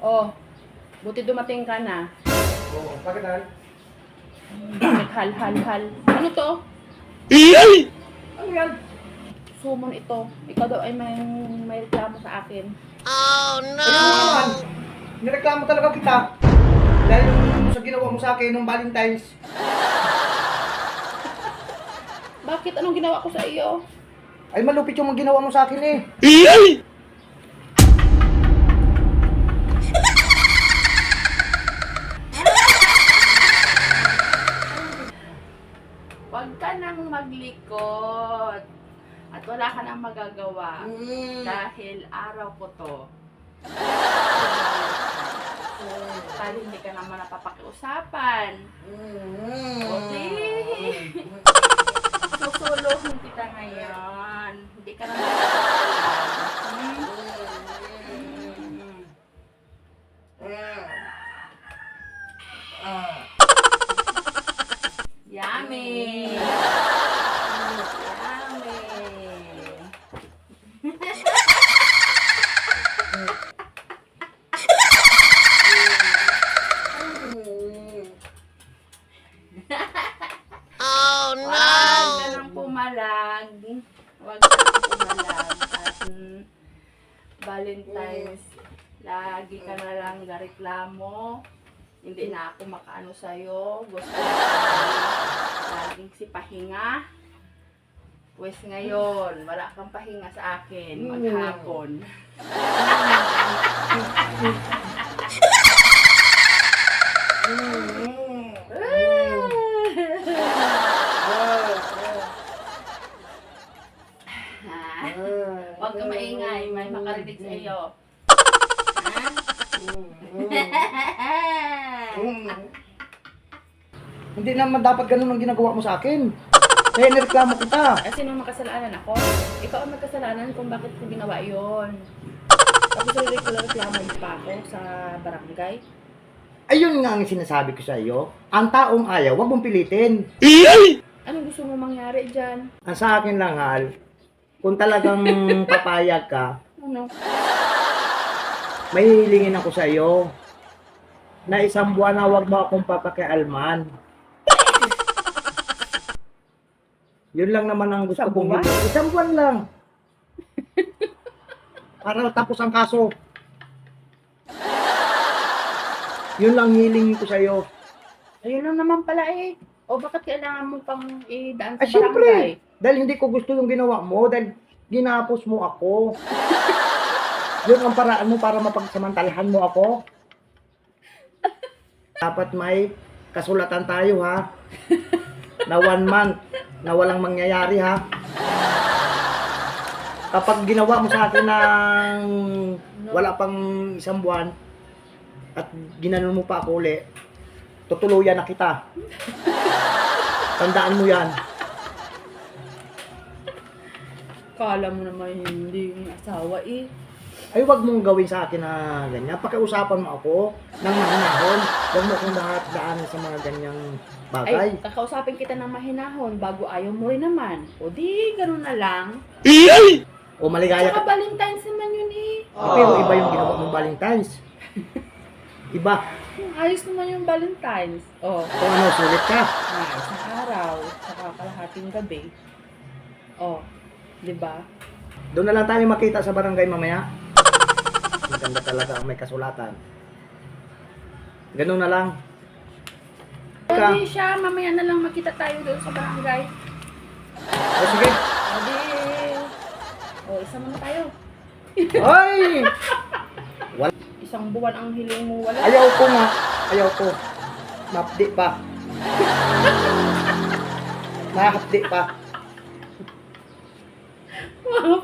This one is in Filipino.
Oh, buti dumating ka na. Oo, bakit hal? Bakit hal. Ano to? Ano yan? Sumon ito. Ikaw daw ay may reklamo sa akin. Ayun naman. Nireklamo talaga kita. Dahil yung sa ginawa mo sa akin nung Valentine's. Bakit? Anong ginawa ko sa iyo? Ay malupit yung ginawa mo sa akin eh. Huwag ka nang maglikot. At wala ka nang magagawa. Dahil araw ko to. Dahil hindi ka naman napapakiusapan. Okay. Susuluhin kita ngayon. Hindi ka naman Yummy! Yummy! Oh no! Huwag ka nang pumalag. Huwag ka nang pumalag. At Valentine's, lagi ka na lang gareklamo. Hindi na ako makaano sa'yo. Gusto ko laging si pahinga. Pues ngayon, wala kang pahinga sa akin. Maghapon. Huwag ka maingay. May makarinig sa iyo. Hindi naman dapat ganun ang ginagawa mo sa akin. Kaya nireklamo kita. Kasi nung makasalanan ako, ikaw ang magkasalanan kung bakit ko ginawa yon. Tapos reklamo pa ako sa barangay. Ayun nga ang sinasabi ko sa iyo. Ang taong ayaw, wag mong pilitin. Anong gusto mo mangyari dyan? Ang sa akin lang, Hal, kung talagang papayag ka, Ano? may hilingin ako sa iyo na isang buwan na wag mo akong papakialman. Yun lang naman ang gusto Isang kong buwan? hilingin. Isang buwan lang. Para tapos ang kaso. Yun lang hilingin ko sa iyo. Ayun lang naman pala eh. O bakit kailangan mo pang idaan sa Ay, syempre. barangay? Dahil hindi ko gusto yung ginawa mo. Dahil ginapos mo ako. Yun ang paraan mo para mapagsamantalahan mo ako. Dapat may kasulatan tayo ha. Na 1 month. Na walang mangyayari ha. Kapag ginawa mo sa akin ng wala pang isang buwan at ginanon mo pa ako uli, tutuluyan na kita. Tandaan mo yan. Kala mo naman hindi yung asawa eh. Ay, wag mong gawin sa akin na ganyan. Pakiusapan mo ako ng mahinahon. Wag mo akong daan sa mga ganyang bagay. Ay, kakausapin kita ng mahinahon bago ayaw mo rin naman. O di, ganun na lang. O maligaya Tsaka ka. Valentine's naman yun eh. Pero iba yung ginawa mong Valentine's. Iba. Ayos naman yung Valentine's. Oh, Kung ano, sulit ka. isang araw, saka kalahating gabi. Oh, di ba? Doon na lang tayo makita sa barangay mamaya. Ang ganda talaga, may kasulatan. Ganun na lang. Hindi siya, mamaya na lang makita tayo doon sa barangay. O sige. O di, isa muna tayo. Ay! Isang buwan ang hiling mo, wala. Ayaw ko nga. Ayaw ko. Mapdi pa. Mahapdi pa. Mga